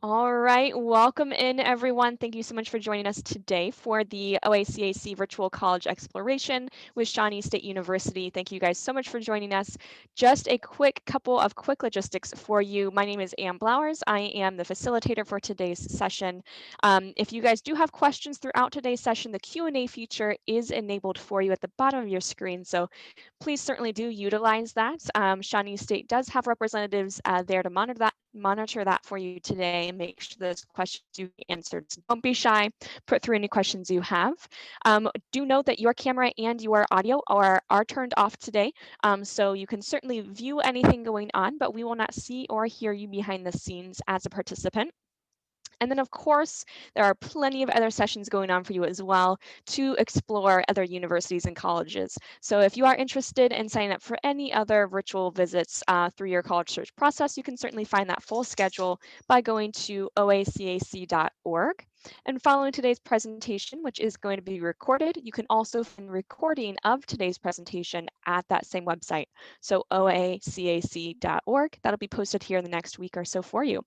All right, welcome in everyone. Thank you so much for joining us today for the OACAC Virtual College Exploration with Shawnee State University. Thank you guys so much for joining us. Just a couple of quick logistics for you. My name is Ann Blowers. I am the facilitator for today's session. If you guys do have questions throughout today's session, the Q&A feature is enabled for you at the bottom of your screen. So please certainly do utilize that. Shawnee State does have representatives there to monitor that for you today and make sure those questions you answered. So don't be shy. Put through any questions you have. Do note that your camera and your audio are turned off today, so you can certainly view anything going on, but we will not see or hear you behind the scenes as a participant. And then, of course, there are plenty of other sessions going on for you as well to explore other universities and colleges. So if you are interested in signing up for any other virtual visits through your college search process, you can certainly find that full schedule by going to oacac.org. And following today's presentation, which is going to be recorded, you can also find a recording of today's presentation at that same website. So oacac.org. That'll be posted here in the next week or so for you.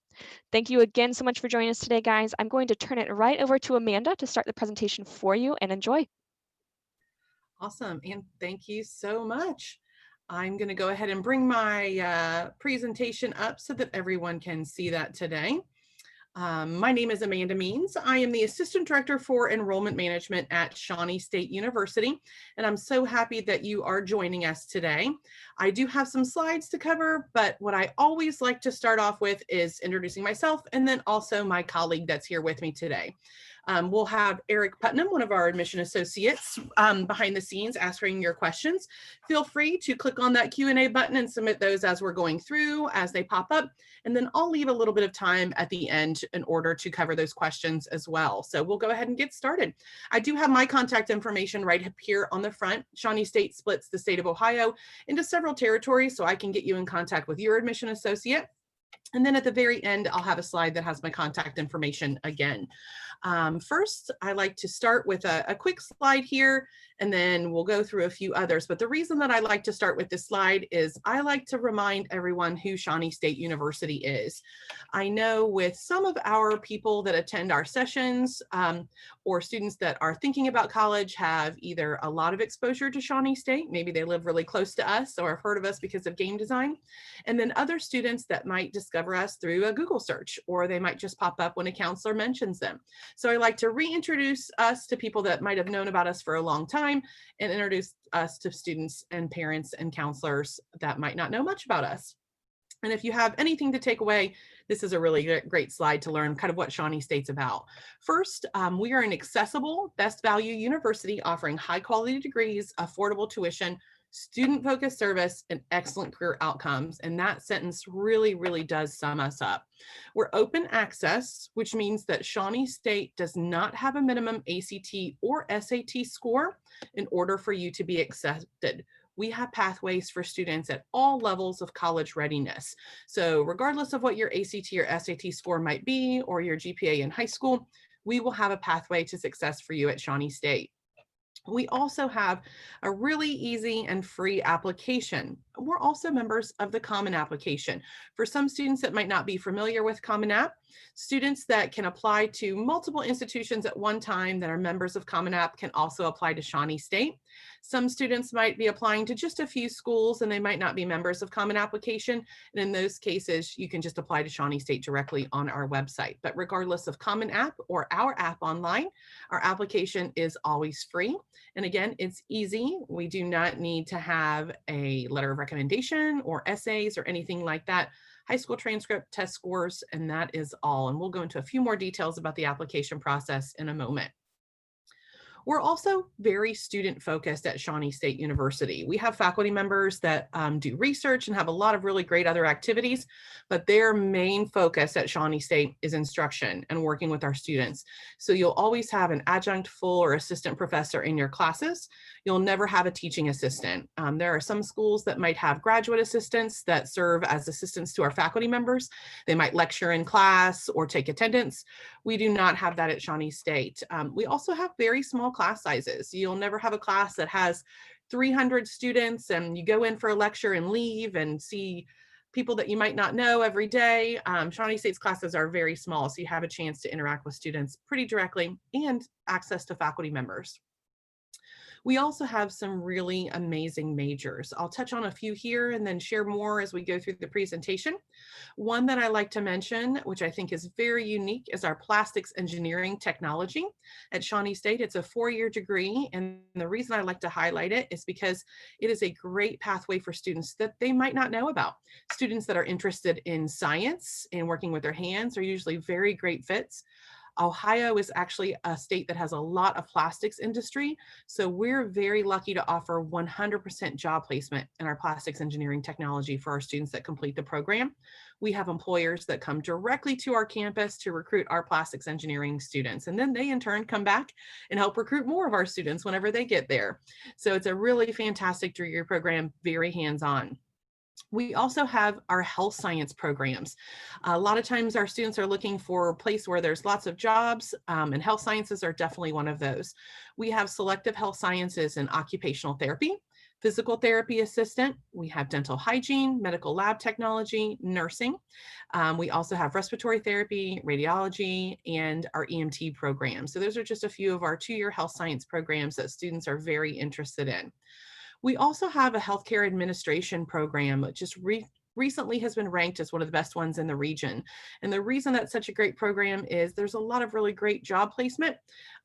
Thank you again so much for joining us today, guys. I'm going to turn it right over to Amanda to start the presentation for you, and enjoy. Awesome, and thank you so much. I'm going to go ahead and bring my presentation up so that everyone can see that today. My name is Amanda Means. I am the Assistant Director for Enrollment Management at Shawnee State University, and I'm so happy that you are joining us today. I do have some slides to cover, but what I always like to start off with is introducing myself and then also my colleague that's here with me today. We'll have Eric Putnam, one of our admission associates, behind the scenes answering your questions. Feel free to click on that Q&A button and submit those as we're going through, as they pop up. And then I'll leave a little bit of time at the end in order to cover those questions as well. So we'll go ahead and get started. I do have my contact information right up here on the front. Shawnee State splits the state of Ohio into several territories, so I can get you in contact with your admission associate. And then at the very end, I'll have a slide that has my contact information again. First, I like to start with a quick slide here, and then we'll go through a few others. But the reason that I like to start with this slide is I like to remind everyone who Shawnee State University is. I know with some of our people that attend our sessions or students that are thinking about college have either a lot of exposure to Shawnee State, maybe they live really close to us or have heard of us because of game design, and then other students that might discover us through a Google search, or they might just pop up when a counselor mentions them. So I like to reintroduce us to people that might have known about us for a long time and introduce us to students and parents and counselors that might not know much about us. And if you have anything to take away, this is a really great slide to learn kind of what Shawnee State's about. First, we are an accessible, best value university offering high quality degrees, affordable tuition, student-focused service, and excellent career outcomes. And that sentence really, really does sum us up. We're open access, which means that Shawnee State does not have a minimum ACT or SAT score in order for you to be accepted. We have pathways for students at all levels of college readiness. So regardless of what your ACT or SAT score might be, or your GPA in high school, we will have a pathway to success for you at Shawnee State. We also have a really easy and free application. We're also members of the Common Application. For some students that might not be familiar with Common App, students that can apply to multiple institutions at one time that are members of Common App can also apply to Shawnee State. Some students might be applying to just a few schools and they might not be members of Common Application. And in those cases, you can just apply to Shawnee State directly on our website. But regardless of Common App or our app online, our application is always free. And again, it's easy. We do not need to have a letter of recommendation or essays or anything like that. High school transcript, test scores, and that is all. And we'll go into a few more details about the application process in a moment. We're also very student focused at Shawnee State University. We have faculty members that do research and have a lot of really great other activities, but their main focus at Shawnee State is instruction and working with our students. So you'll always have an adjunct, full, or assistant professor in your classes. You'll never have a teaching assistant. There are some schools that might have graduate assistants that serve as assistants to our faculty members. They might lecture in class or take attendance. We do not have that at Shawnee State. We also have very small class sizes. You'll never have a class that has 300 students and you go in for a lecture and leave and see people that you might not know every day. Shawnee State's classes are very small, so you have a chance to interact with students pretty directly and access to faculty members. We also have some really amazing majors. I'll touch on a few here and then share more as we go through the presentation. One that I like to mention, which I think is very unique, is our plastics engineering technology at Shawnee State. It's a 4-year degree, and the reason I like to highlight it is because it is a great pathway for students that they might not know about. Students that are interested in science and working with their hands are usually very great fits. Ohio is actually a state that has a lot of plastics industry. So we're very lucky to offer 100% job placement in our plastics engineering technology for our students that complete the program. We have employers that come directly to our campus to recruit our plastics engineering students. And then they in turn come back and help recruit more of our students whenever they get there. So it's a really fantastic 3-year program, very hands-on. We also have our health science programs. A lot of times our students are looking for a place where there's lots of jobs, and health sciences are definitely one of those. We have selective health sciences and occupational therapy, physical therapy assistant. We have dental hygiene, medical lab technology, nursing. We also have respiratory therapy, radiology, and our EMT program. So those are just a few of our 2-year health science programs that students are very interested in. We also have a healthcare administration program, which just recently has been ranked as one of the best ones in the region. And the reason that's such a great program is there's a lot of really great job placement,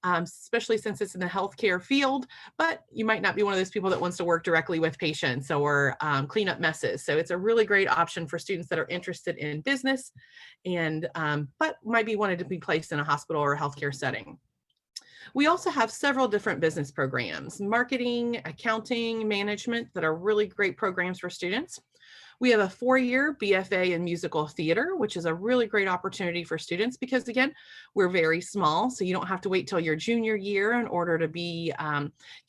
especially since it's in the healthcare field, but you might not be one of those people that wants to work directly with patients or clean up messes. So it's a really great option for students that are interested in business and but might be wanted to be placed in a hospital or a healthcare setting. We also have several different business programs, marketing, accounting, management, that are really great programs for students. We have a 4-year BFA in musical theater, which is a really great opportunity for students because, again, we're very small, so you don't have to wait till your junior year in order to be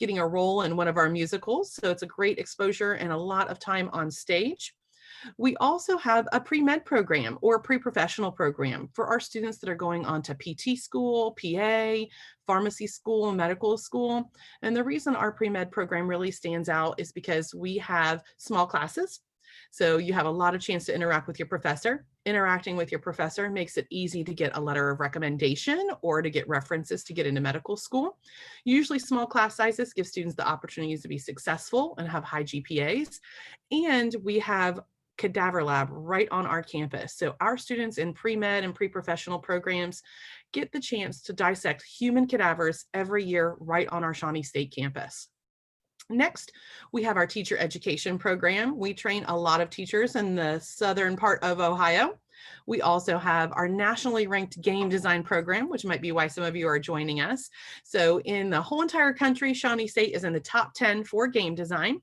getting a role in one of our musicals. So it's a great exposure and a lot of time on stage. We also have a pre-med program or pre-professional program for our students that are going on to PT school, PA, pharmacy school, medical school. And the reason our pre-med program really stands out is because we have small classes. So you have a lot of chance to interact with your professor. Interacting with your professor makes it easy to get a letter of recommendation or to get references to get into medical school. Usually small class sizes give students the opportunities to be successful and have high GPAs. And we have cadaver lab right on our campus. So our students in pre-med and pre-professional programs get the chance to dissect human cadavers every year right on our Shawnee State campus. Next, we have our teacher education program. We train a lot of teachers in the southern part of Ohio. We also have our nationally ranked game design program, which might be why some of you are joining us. So in the whole entire country, Shawnee State is in the top 10 for game design.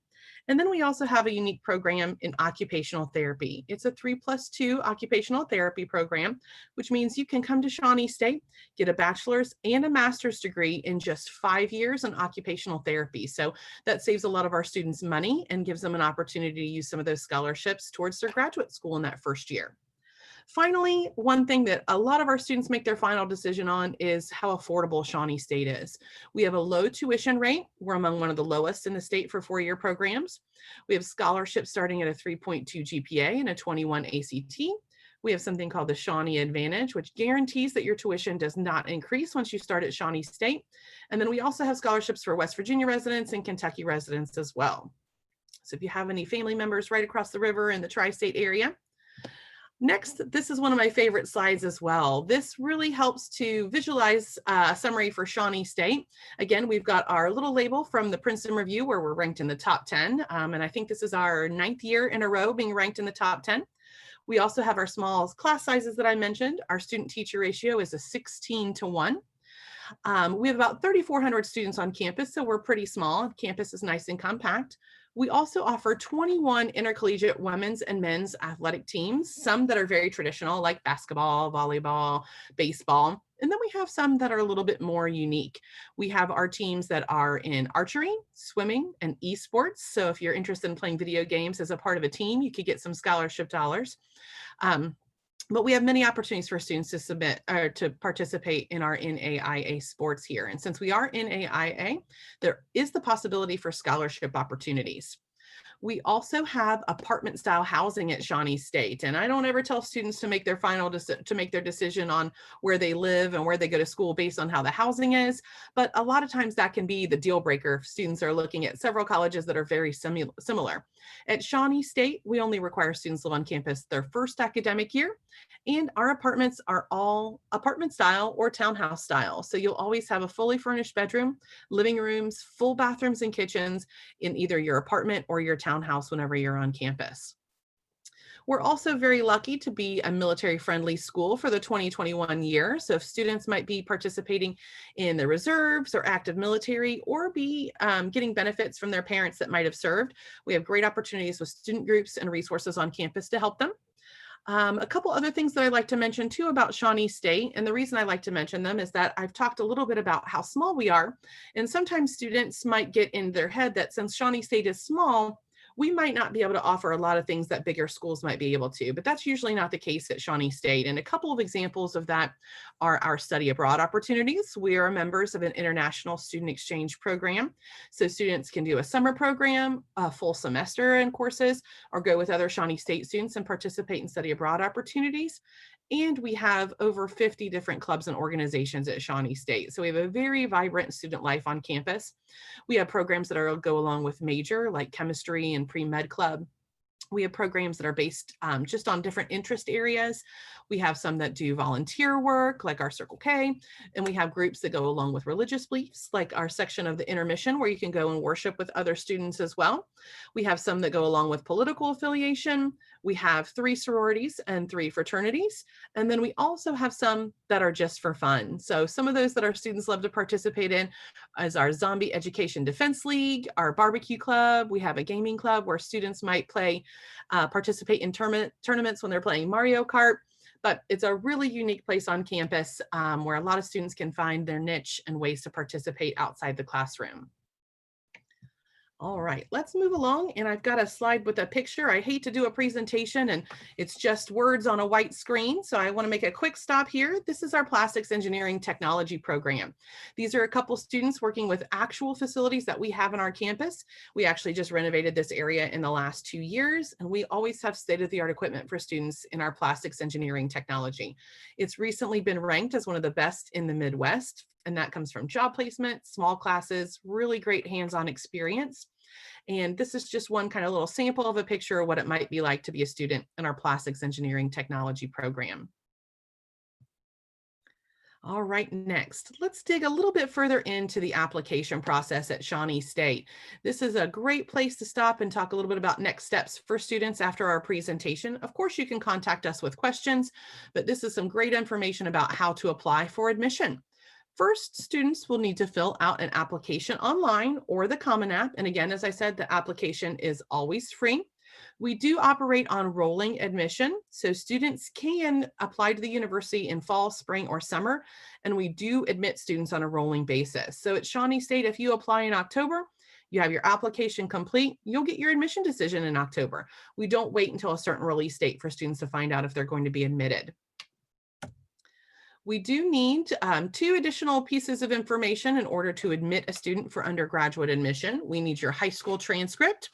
And then we also have a unique program in occupational therapy. It's a 3+2 occupational therapy program, which means you can come to Shawnee State, get a bachelor's and a master's degree in just 5 years in occupational therapy. So that saves a lot of our students money and gives them an opportunity to use some of those scholarships towards their graduate school in that first year. Finally, one thing that a lot of our students make their final decision on is how affordable Shawnee State is. We have a low tuition rate. We're among one of the lowest in the state for 4-year programs. We have scholarships starting at a 3.2 GPA and a 21 ACT. We have something called the Shawnee Advantage, which guarantees that your tuition does not increase once you start at Shawnee State. And then we also have scholarships for West Virginia residents and Kentucky residents as well. So if you have any family members right across the river in the tri-state area. Next, this is one of my favorite slides as well. This really helps to visualize a summary for Shawnee State. Again, we've got our little label from the Princeton Review where we're ranked in the top 10. And I think this is our 9th year in a row being ranked in the top 10. We also have our small class sizes that I mentioned. Our student teacher ratio is a 16:1. We have about 3,400 students on campus, so we're pretty small. Campus is nice and compact. We also offer 21 intercollegiate women's and men's athletic teams, some that are very traditional like basketball, volleyball, baseball. And then we have some that are a little bit more unique. We have our teams that are in archery, swimming, and esports. So if you're interested in playing video games as a part of a team, you could get some scholarship dollars. But we have many opportunities for students to submit or to participate in our NAIA sports here. And since we are NAIA, there is the possibility for scholarship opportunities. We also have apartment style housing at Shawnee State. And I don't ever tell students to make their decision on where they live and where they go to school based on how the housing is. But a lot of times that can be the deal breaker if students are looking at several colleges that are very similar. At Shawnee State, we only require students live on campus their first academic year. And our apartments are all apartment style or townhouse style. So you'll always have a fully furnished bedroom, living rooms, full bathrooms and kitchens in either your apartment or your townhouse whenever you're on campus. We're also very lucky to be a military-friendly school for the 2021 year. So if students might be participating in the reserves or active military or be getting benefits from their parents that might have served, we have great opportunities with student groups and resources on campus to help them. A couple other things that I'd like to mention too about Shawnee State, and the reason I like to mention them is that I've talked a little bit about how small we are, and sometimes students might get in their head that since Shawnee State is small, we might not be able to offer a lot of things that bigger schools might be able to, but that's usually not the case at Shawnee State. And a couple of examples of that are our study abroad opportunities. We are members of an international student exchange program. So students can do a summer program, a full semester in courses, or go with other Shawnee State students and participate in study abroad opportunities. And we have over 50 different clubs and organizations at Shawnee State. So we have a very vibrant student life on campus. We have programs that go along with major, like chemistry and pre-med club. We have programs that are based just on different interest areas. We have some that do volunteer work, like our Circle K, and we have groups that go along with religious beliefs, like our section of the intermission, where you can go and worship with other students as well. We have some that go along with political affiliation. We have 3 sororities and 3 fraternities. And then we also have some that are just for fun. So some of those that our students love to participate in is our Zombie Education Defense League, our barbecue club. We have a gaming club where students might participate in tournaments when they're playing Mario Kart. But it's a really unique place on campus where a lot of students can find their niche and ways to participate outside the classroom. All right, let's move along. And I've got a slide with a picture. I hate to do a presentation and it's just words on a white screen. So I want to make a quick stop here. This is our plastics engineering technology program. These are a couple students working with actual facilities that we have on our campus. We actually just renovated this area in the last 2 years, and we always have state-of-the-art equipment for students in our plastics engineering technology. It's recently been ranked as one of the best in the Midwest, and that comes from job placement, small classes, really great hands-on experience. And this is just one kind of little sample of a picture of what it might be like to be a student in our plastics engineering technology program. All right, next, let's dig a little bit further into the application process at Shawnee State. This is a great place to stop and talk a little bit about next steps for students after our presentation. Of course, you can contact us with questions, but this is some great information about how to apply for admission. First, students will need to fill out an application online or the Common App. And again, as I said, the application is always free. We do operate on rolling admission, so students can apply to the university in fall, spring, or summer, and we do admit students on a rolling basis. So at Shawnee State, if you apply in October, you have your application complete, you'll get your admission decision in October. We don't wait until a certain release date for students to find out if they're going to be admitted. We do need 2 additional pieces of information in order to admit a student for undergraduate admission. We need your high school transcript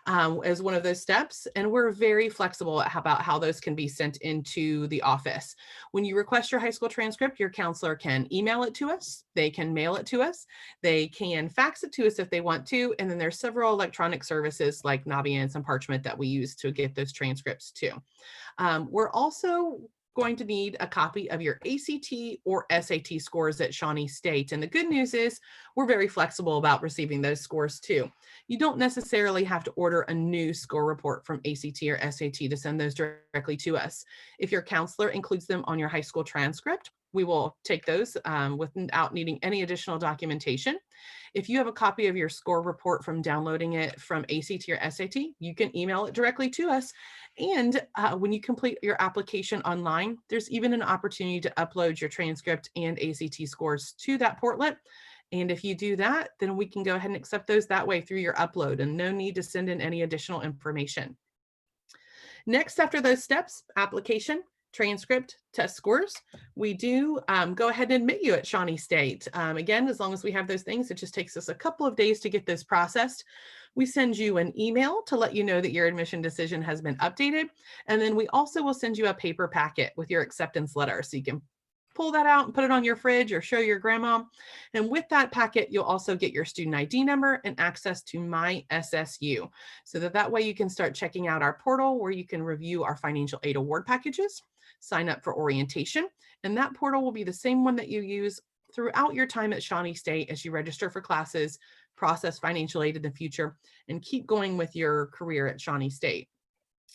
as one of those steps, and we're very flexible about how those can be sent into the office. When you request your high school transcript, your counselor can email it to us, they can mail it to us, they can fax it to us if they want to, and then there's several electronic services like Naviance and Parchment that we use to get those transcripts too. We're also going to need a copy of your ACT or SAT scores at Shawnee State. And the good news is we're very flexible about receiving those scores too. You don't necessarily have to order a new score report from ACT or SAT to send those directly to us. If your counselor includes them on your high school transcript, we will take those without needing any additional documentation. If you have a copy of your score report from downloading it from ACT or SAT, you can email it directly to us. And when you complete your application online, there's even an opportunity to upload your transcript and ACT scores to that portlet. And if you do that, then we can go ahead and accept those that way through your upload, and no need to send in any additional information. Next, after those steps, application, transcript, test scores, we do go ahead and admit you at Shawnee State. Again, as long as we have those things, it just takes us a couple of days to get those processed. We send you an email to let you know that your admission decision has been updated. And then we also will send you a paper packet with your acceptance letter. So you can pull that out and put it on your fridge or show your grandma. And with that packet, you'll also get your student ID number and access to My SSU. So that way you can start checking out our portal where you can review our financial aid award packages, sign up for orientation. And that portal will be the same one that you use throughout your time at Shawnee State as you register for classes, process financial aid in the future, and keep going with your career at Shawnee State.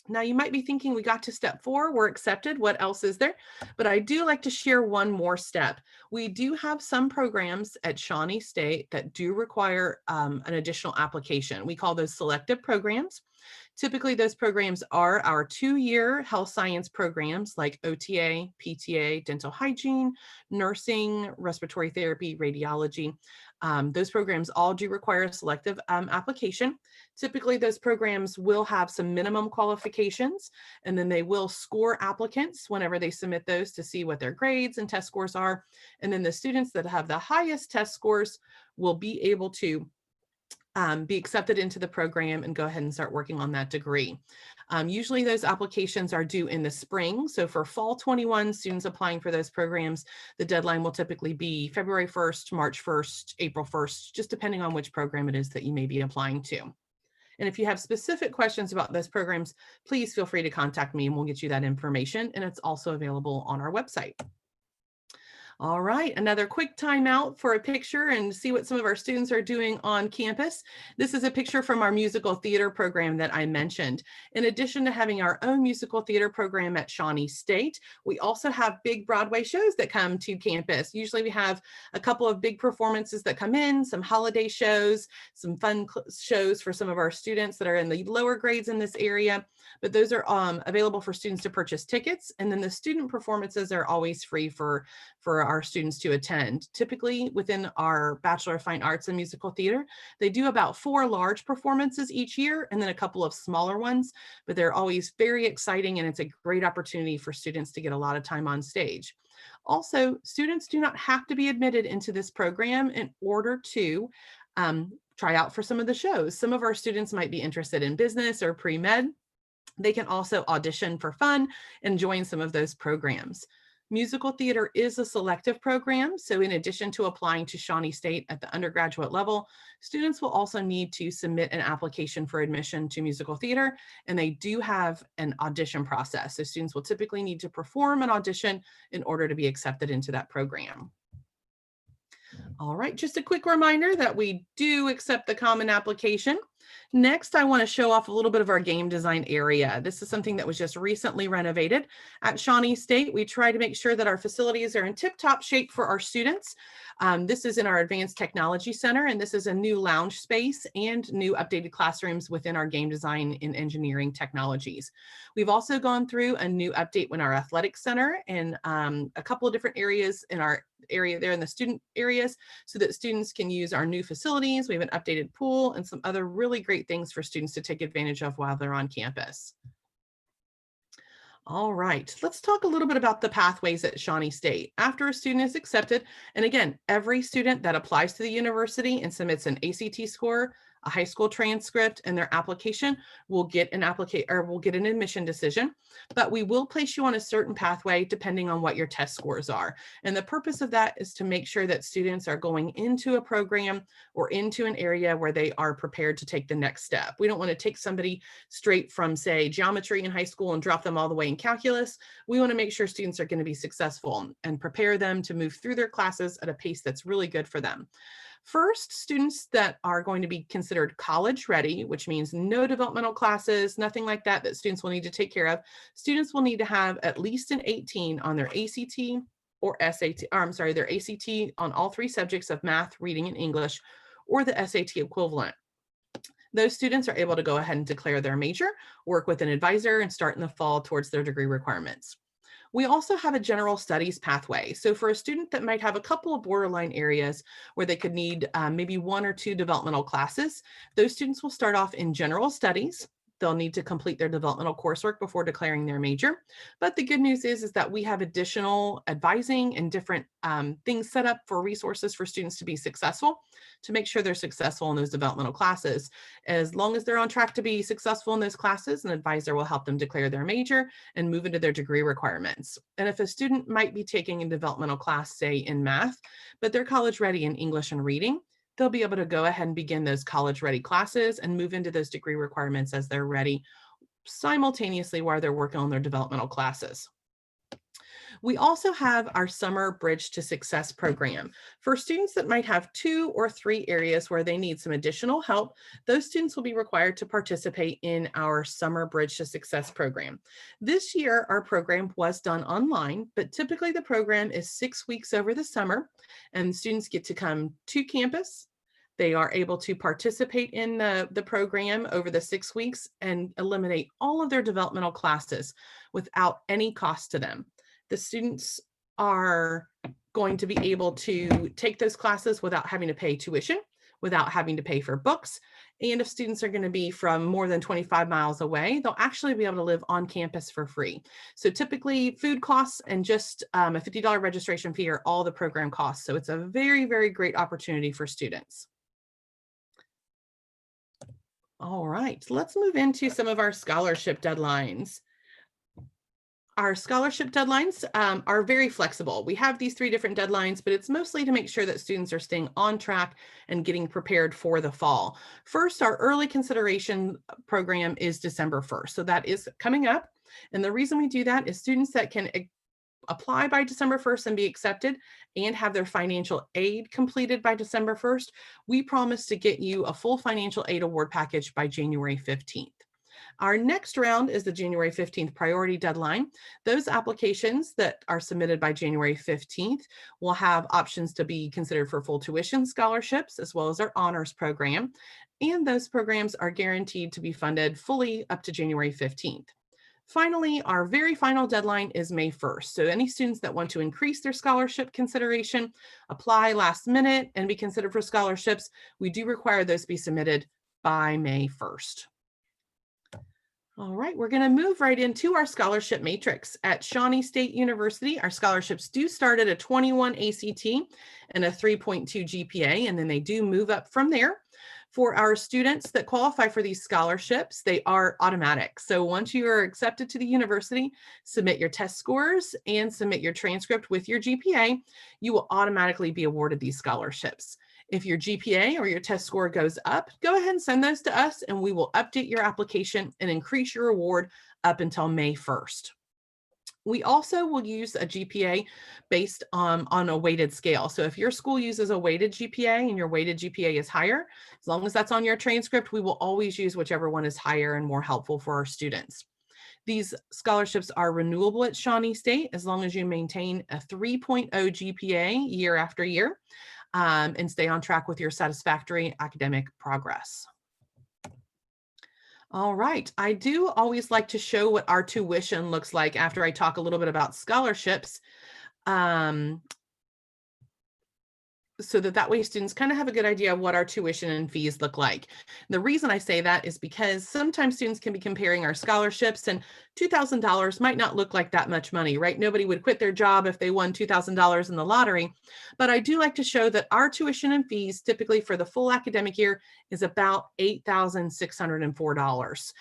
Now, you might be thinking, we got to step 4, we're accepted, what else is there? But I do like to share one more step. We do have some programs at Shawnee State that do require an additional application. We call those selective programs. Typically, those programs are our 2-year health science programs like OTA, PTA, dental hygiene, nursing, respiratory therapy, radiology. Those programs all do require a selective application. Typically, those programs will have some minimum qualifications, and then they will score applicants whenever they submit those to see what their grades and test scores are. And then the students that have the highest test scores will be able to be accepted into the program and go ahead and start working on that degree. Usually those applications are due in the spring. So for fall 21 students applying for those programs, the deadline will typically be February 1st, March 1st, April 1st, just depending on which program it is that you may be applying to. And if you have specific questions about those programs, please feel free to contact me and we'll get you that information. And it's also available on our website. All right, another quick timeout for a picture and see what some of our students are doing on campus. This is a picture from our musical theater program that I mentioned. In addition to having our own musical theater program at Shawnee State, we also have big Broadway shows that come to campus. Usually we have a couple of big performances that come in, some holiday shows, some fun shows for some of our students that are in the lower grades in this area, but those are available for students to purchase tickets. And then the student performances are always free for our students to attend. Typically within our Bachelor of Fine Arts in Musical Theater, they do about 4 large performances each year and then a couple of smaller ones, but they're always very exciting and it's a great opportunity for students to get a lot of time on stage. Also, students do not have to be admitted into this program in order to try out for some of the shows. Some of our students might be interested in business or pre-med. They can also audition for fun and join some of those programs. Musical theater is a selective program, so in addition to applying to Shawnee State at the undergraduate level, students will also need to submit an application for admission to musical theater, and they do have an audition process. So students will typically need to perform an audition in order to be accepted into that program. All right, just a quick reminder that we do accept the common application. Next, I want to show off a little bit of our game design area. This is something that was just recently renovated. At Shawnee State, we try to make sure that our facilities are in tip-top shape for our students. This is in our Advanced Technology Center, and this is a new lounge space and new updated classrooms within our game design and engineering technologies. We've also gone through a new update in our athletic center and a couple of different areas in our area there in the student areas so that students can use our new facilities. We have an updated pool and some other really great things for students to take advantage of while they're on campus. All right, let's talk a little bit about the pathways at Shawnee State. After a student is accepted, and again, every student that applies to the university and submits an ACT score, a high school transcript, and their application will get an admission decision, but we will place you on a certain pathway depending on what your test scores are. And the purpose of that is to make sure that students are going into a program or into an area where they are prepared to take the next step. We don't want to take somebody straight from, say, geometry in high school and drop them all the way in calculus. We want to make sure students are going to be successful and prepare them to move through their classes at a pace that's really good for them. First, students that are going to be considered college ready, which means no developmental classes, nothing like that students will need to take care of. Students will need to have at least an 18 on their ACT or SAT, or I'm sorry, their ACT on all 3 subjects of math, reading, and English, or the SAT equivalent. Those students are able to go ahead and declare their major, work with an advisor, and start in the fall towards their degree requirements. We also have a general studies pathway. So for a student that might have a couple of borderline areas where they could need maybe 1 or 2 developmental classes, those students will start off in general studies. they'll need to complete their developmental coursework before declaring their major. But the good news is that we have additional advising and different things set up for resources for students to be successful, to make sure they're successful in those developmental classes. As long as they're on track to be successful in those classes, an advisor will help them declare their major and move into their degree requirements. And if a student might be taking a developmental class, say in math, but they're college ready in English and reading, they'll be able to go ahead and begin those college ready classes and move into those degree requirements as they're ready, simultaneously while they're working on their developmental classes. We also have our Summer Bridge to Success program. For students that might have 2 or 3 areas where they need some additional help, those students will be required to participate in our Summer Bridge to Success program. This year, our program was done online, but typically the program is 6 weeks over the summer, and students get to come to campus. They are able to participate in the program over the 6 weeks and eliminate all of their developmental classes without any cost to them. The students are going to be able to take those classes without having to pay tuition, without having to pay for books. And if students are going to be from more than 25 miles away, they'll actually be able to live on campus for free. So typically food costs and just a $50 registration fee are all the program costs. So it's a very, very great opportunity for students. All right, let's move into some of our scholarship deadlines. Our scholarship deadlines are very flexible. We have these 3 different deadlines, but it's mostly to make sure that students are staying on track and getting prepared for the fall. First, our early consideration program is December 1st. So that is coming up. And the reason we do that is students that can apply by December 1st and be accepted and have their financial aid completed by December 1st, we promise to get you a full financial aid award package by January 15th. Our next round is the January 15th priority deadline. Those applications that are submitted by January 15th will have options to be considered for full tuition scholarships, as well as our honors program. And those programs are guaranteed to be funded fully up to January 15th. Finally, our very final deadline is May 1st. So any students that want to increase their scholarship consideration, apply last minute and be considered for scholarships, we do require those be submitted by May 1st. All right, we're going to move right into our scholarship matrix. At Shawnee State University, our scholarships do start at a 21 ACT and a 3.2 GPA, and then they do move up from there. For our students that qualify for these scholarships, they are automatic. So once you are accepted to the university, submit your test scores and submit your transcript with your GPA, you will automatically be awarded these scholarships. If your GPA or your test score goes up, go ahead and send those to us and we will update your application and increase your award up until May 1st. We also will use a GPA based on a weighted scale. So if your school uses a weighted GPA and your weighted GPA is higher, as long as that's on your transcript, we will always use whichever one is higher and more helpful for our students. These scholarships are renewable at Shawnee State as long as you maintain a 3.0 GPA year after year and stay on track with your satisfactory academic progress. All right, I do always like to show what our tuition looks like after I talk a little bit about scholarships. So that way students kind of have a good idea of what our tuition and fees look like. The reason I say that is because sometimes students can be comparing our scholarships, and $2,000 might not look like that much money, right? Nobody would quit their job if they won $2,000 in the lottery. But I do like to show that our tuition and fees typically for the full academic year is about $8,604.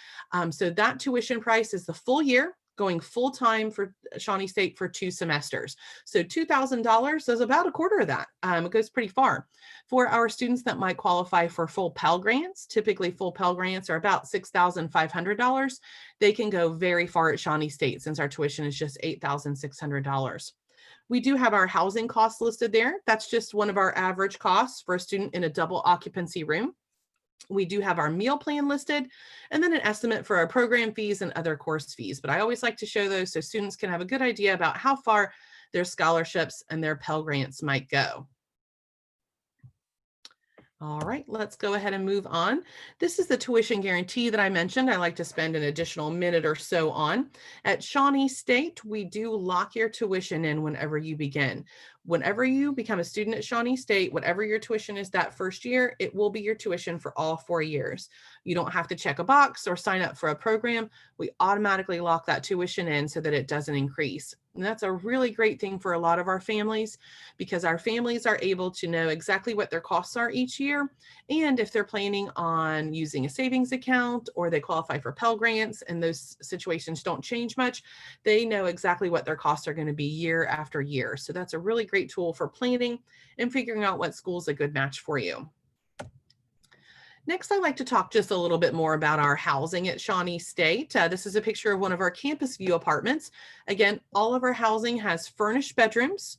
So that tuition price is the full year, going full-time for Shawnee State for 2 semesters. So $2,000 is about a quarter of that. It goes pretty far. For our students that might qualify for full Pell Grants, typically full Pell Grants are about $6,500. They can go very far at Shawnee State since our tuition is just $8,600. We do have our housing costs listed there. That's just one of our average costs for a student in a double occupancy room. We do have our meal plan listed and then an estimate for our program fees and other course fees. But I always like to show those so students can have a good idea about how far their scholarships and their Pell Grants might go. All right, let's go ahead and move on. This is the tuition guarantee that I mentioned. I like to spend an additional minute or so on. At Shawnee State, we do lock your tuition in whenever you begin. Whenever you become a student at Shawnee State, whatever your tuition is that first year, it will be your tuition for all 4 years. You don't have to check a box or sign up for a program. We automatically lock that tuition in so that it doesn't increase. And that's a really great thing for a lot of our families, because our families are able to know exactly what their costs are each year. And if they're planning on using a savings account or they qualify for Pell Grants and those situations don't change much, they know exactly what their costs are going to be year after year. So that's a really great tool for planning and figuring out what school is a good match for you. Next, I'd like to talk just a little bit more about our housing at Shawnee State. This is a picture of one of our campus view apartments. Again, all of our housing has furnished bedrooms,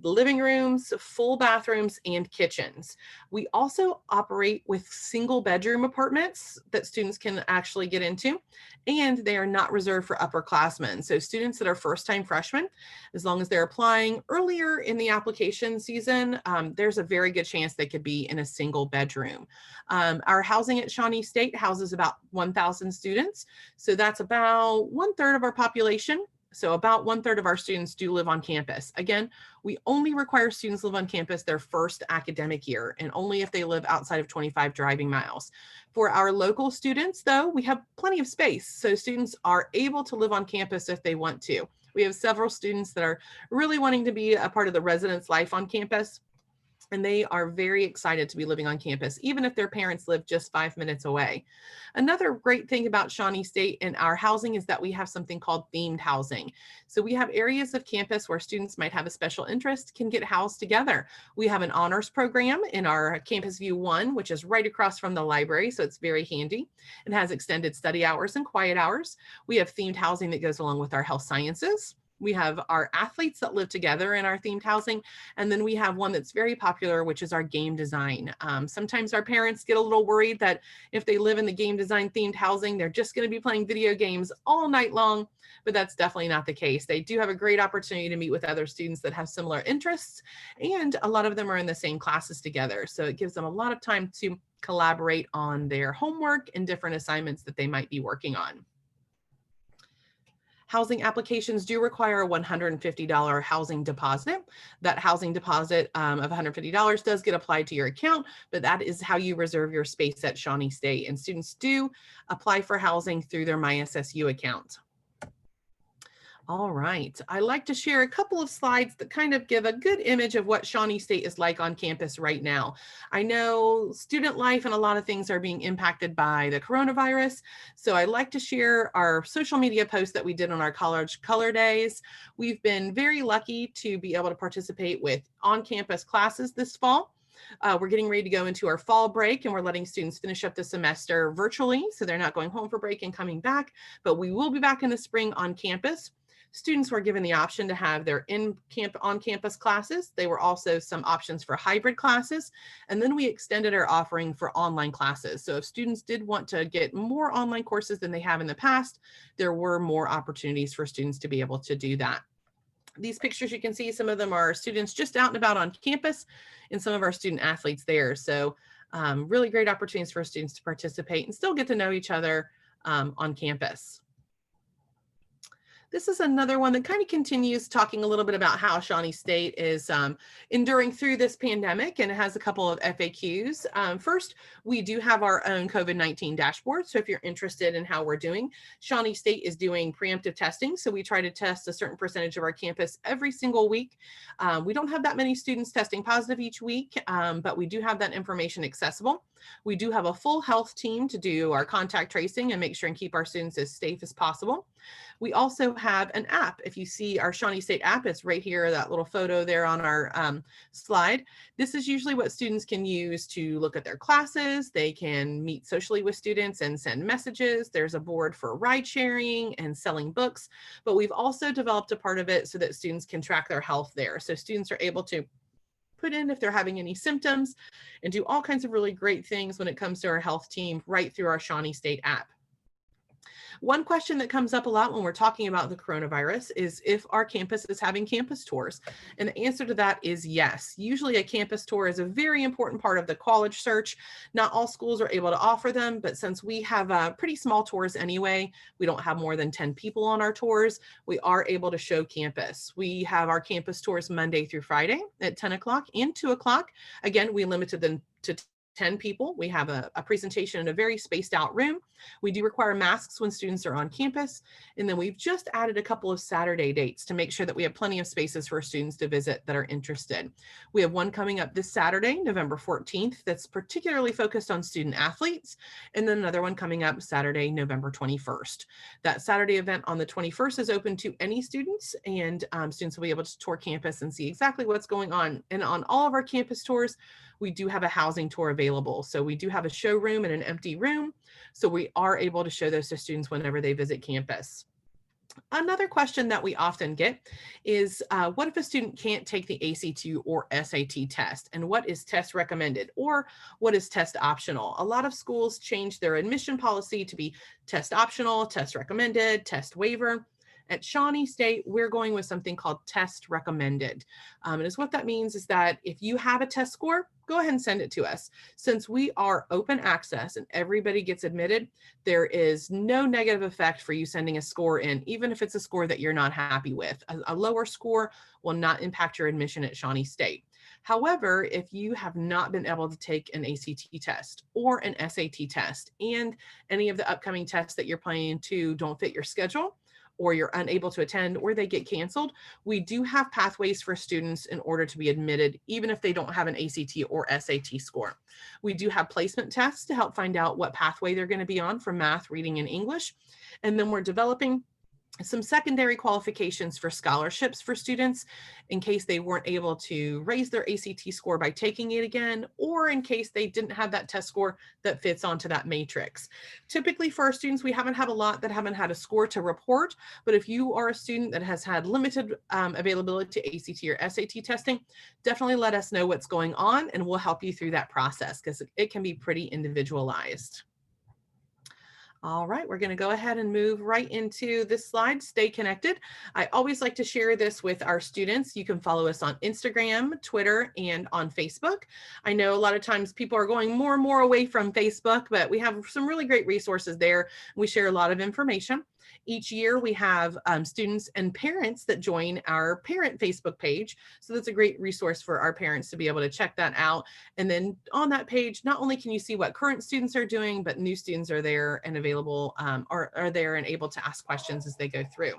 living rooms, full bathrooms, and kitchens. We also operate with single bedroom apartments that students can actually get into, and they are not reserved for upperclassmen. So students that are first-time freshmen, as long as they're applying earlier in the application season, there's a very good chance they could be in a single bedroom. Our housing at Shawnee State houses about 1,000 students. So that's about 1/3 of our population. So about 1/3 of our students do live on campus. Again, we only require students live on campus their first academic year, and only if they live outside of 25 driving miles. For our local students, though, we have plenty of space. So students are able to live on campus if they want to. We have several students that are really wanting to be a part of the residence life on campus, and they are very excited to be living on campus, even if their parents live just 5 minutes away. Another great thing about Shawnee State and our housing is that we have something called themed housing. So we have areas of campus where students might have a special interest can get housed together. We have an honors program in our Campus View 1, which is right across from the library, so it's very handy. It has extended study hours and quiet hours. We have themed housing that goes along with our health sciences. We have our athletes that live together in our themed housing. And then we have one that's very popular, which is our game design. Sometimes our parents get a little worried that if they live in the game design themed housing, they're just going to be playing video games all night long, but that's definitely not the case. They do have a great opportunity to meet with other students that have similar interests, and a lot of them are in the same classes together. So it gives them a lot of time to collaborate on their homework and different assignments that they might be working on. Housing applications do require a $150 housing deposit. That housing deposit of $150 does get applied to your account, but that is how you reserve your space at Shawnee State. And students do apply for housing through their MySSU account. All right, I like to share a couple of slides that kind of give a good image of what Shawnee State is like on campus right now. I know student life and a lot of things are being impacted by the coronavirus, so I like to share our social media posts that we did on our college color days. We've been very lucky to be able to participate with on-campus classes this fall. We're getting ready to go into our fall break, and we're letting students finish up the semester virtually, so they're not going home for break and coming back, but we will be back in the spring on campus. Students were given the option to have their on-campus classes. There were also some options for hybrid classes, and then we extended our offering for online classes. So if students did want to get more online courses than they have in the past, there were more opportunities for students to be able to do that. These pictures, you can see some of them are students just out and about on campus, and some of our student athletes there. So really great opportunities for students to participate and still get to know each other on campus. This is another one that kind of continues talking a little bit about how Shawnee State is enduring through this pandemic, and it has a couple of FAQs. First, we do have our own COVID-19 dashboard. So if you're interested in how we're doing, Shawnee State is doing preemptive testing. So we try to test a certain percentage of our campus every single week. We don't have that many students testing positive each week, but we do have that information accessible. We do have a full health team to do our contact tracing and make sure and keep our students as safe as possible. We also have an app. If you see our Shawnee State app, it's right here, that little photo there on our slide. This is usually what students can use to look at their classes. They can meet socially with students and send messages. There's a board for ride sharing and selling books, but we've also developed a part of it so that students can track their health there. So students are able to put in if they're having any symptoms and do all kinds of really great things when it comes to our health team right through our Shawnee State app. One question that comes up a lot when we're talking about the coronavirus is if our campus is having campus tours. And the answer to that is yes. Usually a campus tour is a very important part of the college search. Not all schools are able to offer them, but since we have pretty small tours anyway, we don't have more than 10 people on our tours, we are able to show campus. We have our campus tours Monday through Friday at 10 o'clock and 2 o'clock. Again, we limited them to 10 people. We have a presentation in a very spaced out room. We do require masks when students are on campus. And then we've just added a couple of Saturday dates to make sure that we have plenty of spaces for students to visit that are interested. We have one coming up this Saturday, November 14th, that's particularly focused on student athletes. And then another one coming up Saturday, November 21st. That Saturday event on the 21st is open to any students, and students will be able to tour campus and see exactly what's going on. And on all of our campus tours, we do have a housing tour available. So we do have a showroom and an empty room. So we are able to show those to students whenever they visit campus. Another question that we often get is, what if a student can't take the ACT or SAT test? And what is test recommended? Or what is test optional? A lot of schools change their admission policy to be test optional, test recommended, test waiver. At Shawnee State, we're going with something called test recommended. And is what that means is that if you have a test score, go ahead and send it to us. Since we are open access and everybody gets admitted, there is no negative effect for you sending a score in, even if it's a score that you're not happy with. A lower score will not impact your admission at Shawnee State. However, if you have not been able to take an ACT test or an SAT test, and any of the upcoming tests that you're planning to don't fit your schedule, or you're unable to attend, or they get canceled, we do have pathways for students in order to be admitted, even if they don't have an ACT or SAT score. We do have placement tests to help find out what pathway they're going to be on for math, reading, and English. And then we're developing some secondary qualifications for scholarships for students in case they weren't able to raise their ACT score by taking it again, or in case they didn't have that test score that fits onto that matrix. Typically for our students, we haven't had a lot that haven't had a score to report, but if you are a student that has had limited availability to ACT or SAT testing, definitely let us know what's going on and we'll help you through that process because it can be pretty individualized. All right, we're going to go ahead and move right into this slide, Stay Connected. I always like to share this with our students. You can follow us on Instagram, Twitter, and on Facebook. I know a lot of times people are going more and more away from Facebook, but we have some really great resources there. We share a lot of information. Each year we have students and parents that join our parent Facebook page. So that's a great resource for our parents to be able to check that out. And then on that page, not only can you see what current students are doing, but new students are there and available, are there and able to ask questions as they go through.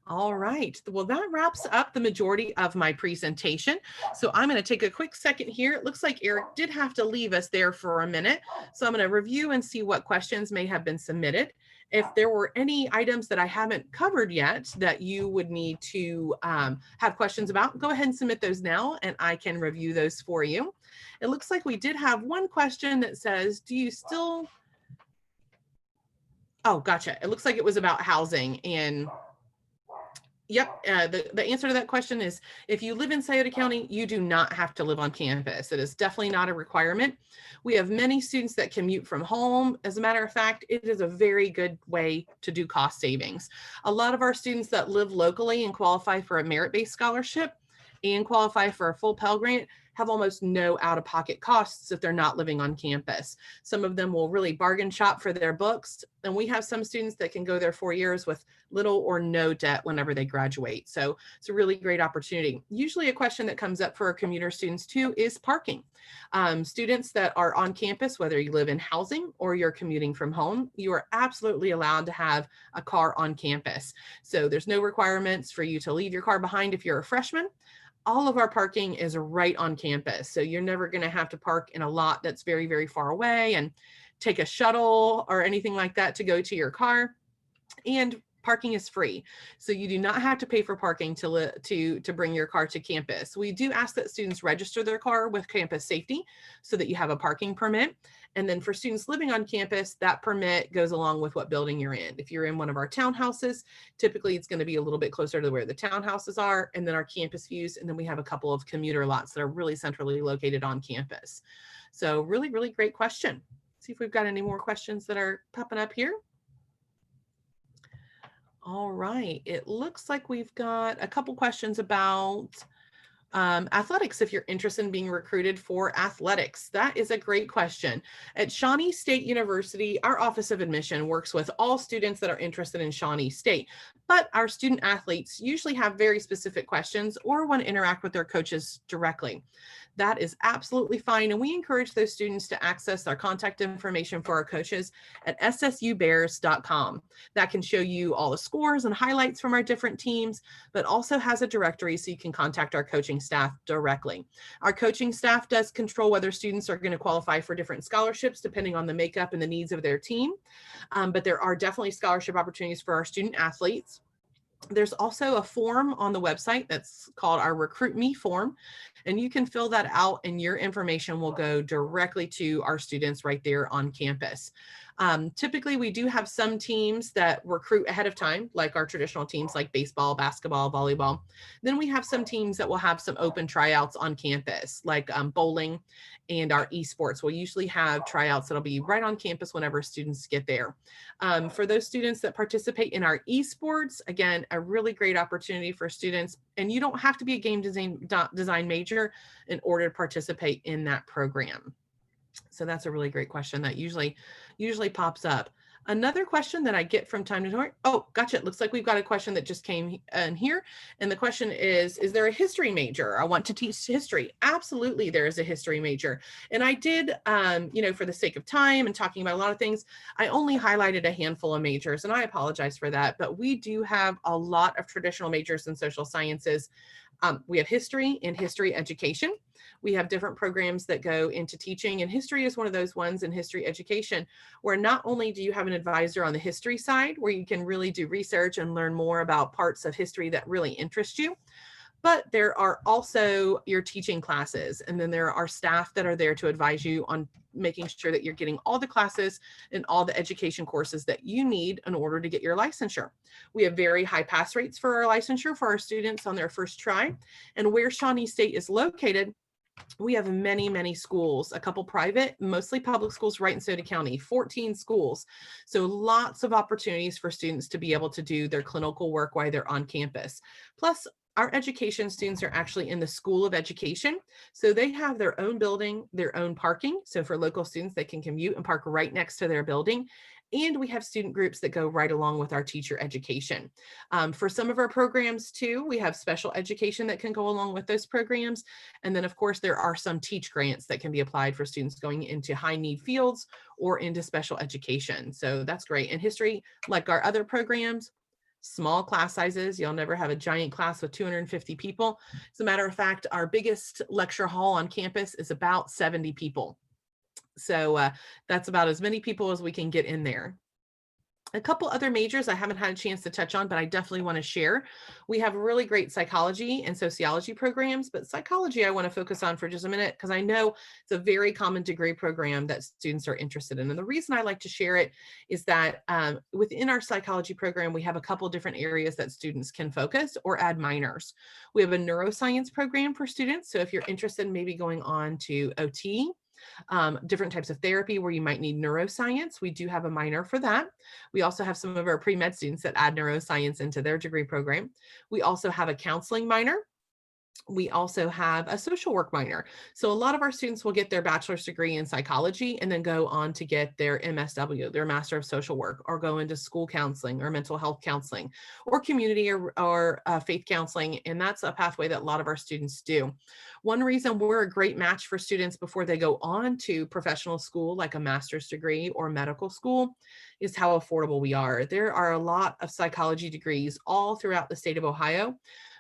All right, well, that wraps up the majority of my presentation. So I'm going to take a quick second here. It looks like Eric did have to leave us there for a minute. So I'm going to review and see what questions may have been submitted. If there were any items that I haven't covered yet that you would need to have questions about, go ahead and submit those now and I can review those for you. It looks like we did have one question that says, do you still, oh, gotcha. It looks like it was about housing and yep, the answer to that question is if you live in Scioto County, you do not have to live on campus. It is definitely not a requirement. We have many students that commute from home. As a matter of fact, it is a very good way to do cost savings. A lot of our students that live locally and qualify for a merit-based scholarship and qualify for a full Pell Grant have almost no out-of-pocket costs if they're not living on campus. Some of them will really bargain shop for their books, and we have some students that can go there 4 years with little or no debt whenever they graduate. So it's a really great opportunity. Usually a question that comes up for our commuter students too is parking. Students that are on campus, whether you live in housing or you're commuting from home, you are absolutely allowed to have a car on campus. So there's no requirements for you to leave your car behind if you're a freshman. All of our parking is right on campus. So you're never going to have to park in a lot that's very, very far away and take a shuttle or anything like that to go to your car. And parking is free. So you do not have to pay for parking to bring your car to campus. We do ask that students register their car with campus safety so that you have a parking permit. And then for students living on campus, that permit goes along with what building you're in. If you're in one of our townhouses, typically it's going to be a little bit closer to where the townhouses are, and then our campus views. And then we have a couple of commuter lots that are really centrally located on campus. So really, really great question. See if we've got any more questions that are popping up here. All right. It looks like we've got a couple questions about athletics, if you're interested in being recruited for athletics. That is a great question. At Shawnee State University, our Office of Admission works with all students that are interested in Shawnee State, but our student athletes usually have very specific questions or want to interact with their coaches directly. That is absolutely fine. And we encourage those students to access our contact information for our coaches at ssubears.com. That can show you all the scores and highlights from our different teams, but also has a directory so you can contact our coaching staff directly. Our coaching staff does control whether students are going to qualify for different scholarships depending on the makeup and the needs of their team. But there are definitely scholarship opportunities for our student athletes. There's also a form on the website that's called our Recruit Me form, and you can fill that out and your information will go directly to our students right there on campus. Typically, we do have some teams that recruit ahead of time, like our traditional teams like baseball, basketball, volleyball. Then we have some teams that will have some open tryouts on campus, like bowling and our esports. We'll usually have tryouts that'll be right on campus whenever students get there. For those students that participate in our esports, again, a really great opportunity for students. And you don't have to be a game design major in order to participate in that program. So that's a really great question that usually pops up. Another question that I get from time to time. Oh, gotcha. It looks like we've got a question that just came in here. And the question is there a history major? I want to teach history. Absolutely, there is a history major. And I did, for the sake of time and talking about a lot of things, I only highlighted a handful of majors, and I apologize for that. But we do have a lot of traditional majors in social sciences. We have history and history education. We have different programs that go into teaching, and history is one of those ones in history education where not only do you have an advisor on the history side where you can really do research and learn more about parts of history that really interest you, but there are also your teaching classes, and then there are staff that are there to advise you on making sure that you're getting all the classes and all the education courses that you need in order to get your licensure. We have very high pass rates for our licensure for our students on their first try. And where Shawnee State is located, we have many, many schools, a couple private, mostly public schools right in Sauter County, 14 schools. So lots of opportunities for students to be able to do their clinical work while they're on campus. Plus, our education students are actually in the School of Education. So they have their own building, their own parking. So for local students, they can commute and park right next to their building. And we have student groups that go right along with our teacher education. For some of our programs too, we have special education that can go along with those programs. And then of course, there are some teach grants that can be applied for students going into high need fields or into special education. So that's great. And history, like our other programs, small class sizes. You'll never have a giant class with 250 people. As a matter of fact, our biggest lecture hall on campus is about 70 people. So that's about as many people as we can get in there. A couple other majors I haven't had a chance to touch on, but I definitely want to share. We have really great psychology and sociology programs, but psychology I want to focus on for just a minute because I know it's a very common degree program that students are interested in. And the reason I like to share it is that within our psychology program, we have a couple different areas that students can focus or add minors. We have a neuroscience program for students. So if you're interested in maybe going on to OT, different types of therapy where you might need neuroscience, we do have a minor for that. We also have some of our pre-med students that add neuroscience into their degree program. We also have a counseling minor. We also have a social work minor. So a lot of our students will get their bachelor's degree in psychology and then go on to get their MSW, their Master of Social Work, or go into school counseling or mental health counseling or community or faith counseling. And that's a pathway that a lot of our students do. One reason we're a great match for students before they go on to professional school, like a master's degree or medical school, is how affordable we are. There are a lot of psychology degrees all throughout the state of Ohio,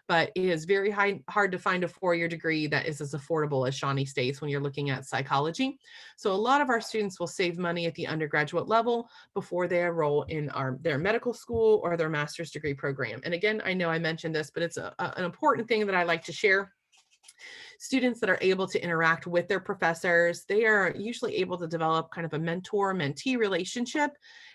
but it is very hard to find a four-year degree that is as affordable as Shawnee State's when you're looking at psychology. So a lot of our students will save money at the undergraduate level before they enroll in their medical school or their master's degree program. And again, I know I mentioned this, but it's an important thing that I like to share. Students that are able to interact with their professors, they are usually able to develop kind of a mentor-mentee relationship.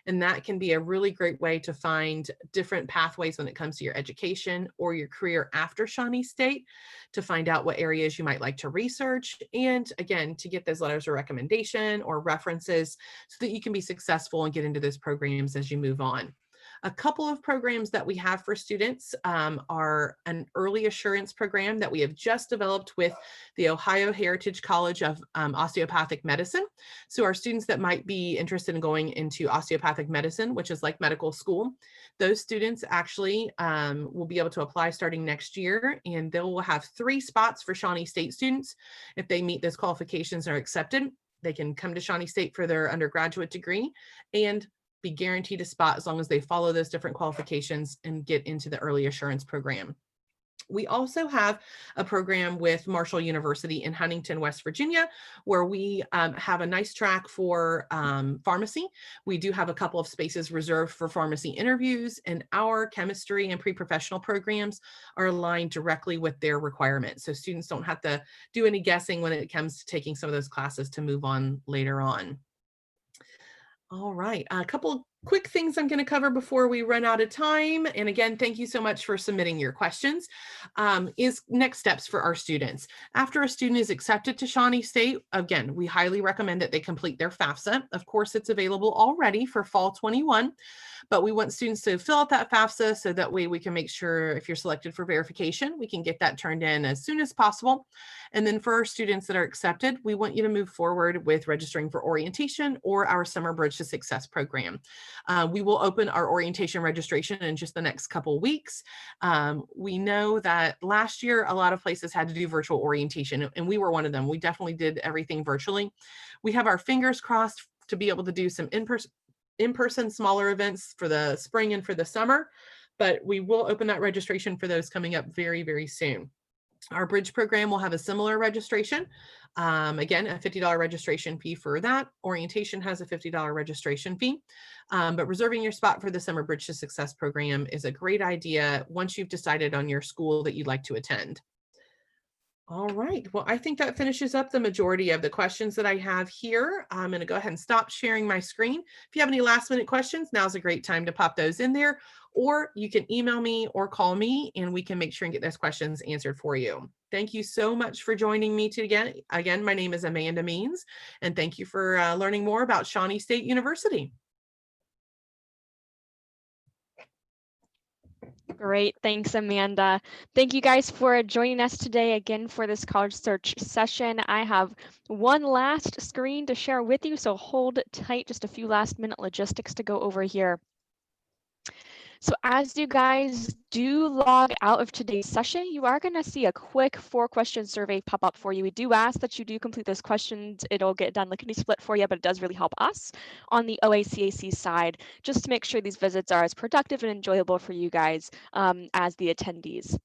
And that can be a really great way to find different pathways when it comes to your education or your career after Shawnee State, to find out what areas you might like to research. And again, to get those letters of recommendation or references so that you can be successful and get into those programs as you move on. A couple of programs that we have for students are an early assurance program that we have just developed with the Ohio Heritage College of Osteopathic Medicine. So our students that might be interested in going into osteopathic medicine, which is like medical school, those students actually will be able to apply starting next year, and they will have 3 spots for Shawnee State students. If they meet those qualifications and are accepted, they can come to Shawnee State for their undergraduate degree and be guaranteed a spot as long as they follow those different qualifications and get into the early assurance program. We also have a program with Marshall University in Huntington, West Virginia, where we have a nice track for pharmacy. We do have a couple of spaces reserved for pharmacy interviews, and our chemistry and pre-professional programs are aligned directly with their requirements. So students don't have to do any guessing when it comes to taking some of those classes to move on later on. All right, a couple quick things I'm going to cover before we run out of time. And again, thank you so much for submitting your questions. Is next steps for our students. After a student is accepted to Shawnee State, again, we highly recommend that they complete their FAFSA. Of course, it's available already for fall 21, but we want students to fill out that FAFSA so that way we can make sure if you're selected for verification, we can get that turned in as soon as possible. And then for our students that are accepted, we want you to move forward with registering for orientation or our Summer Bridge to Success program. We will open our orientation registration in just the next couple weeks. We know that last year, a lot of places had to do virtual orientation, and we were one of them. We definitely did everything virtually. We have our fingers crossed to be able to do some in-person smaller events for the spring and for the summer, but we will open that registration for those coming up very, very soon. Our bridge program will have a similar registration. Again, a $50 registration fee for that. Orientation has a $50 registration fee, but reserving your spot for the Summer Bridge to Success program is a great idea once you've decided on your school that you'd like to attend. All right, well, I think that finishes up the majority of the questions that I have here. I'm going to go ahead and stop sharing my screen. If you have any last minute questions, now's a great time to pop those in there, or you can email me or call me and we can make sure and get those questions answered for you. Thank you so much for joining me today. Again, my name is Amanda Means, and thank you for learning more about Shawnee State University. Great. Thanks, Amanda. Thank you guys for joining us today again for this college search session. I have one last screen to share with you, so hold tight, just a few last minute logistics to go over here. So as you guys do log out of today's session, you are going to see a quick 4-question survey pop up for you. We do ask that you do complete those questions. It'll get done lickety-split for you, but it does really help us on the OACAC side, just to make sure these visits are as productive and enjoyable for you guys as the attendees.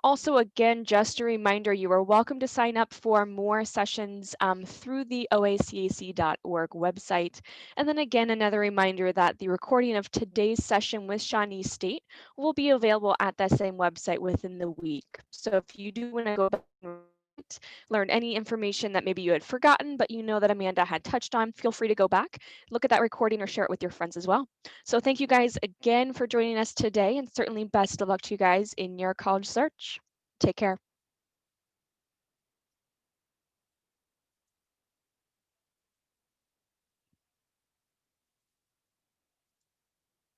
Also, again, just a reminder, you are welcome to sign up for more sessions through the oacac.org website. And then again, another reminder that the recording of today's session with Shawnee State will be available at that same website within the week. So if you do want to go back and learn any information that maybe you had forgotten, but you know that Amanda had touched on, feel free to go back, look at that recording, or share it with your friends as well. So thank you guys again for joining us today, and certainly best of luck to you guys in your college search. Take care.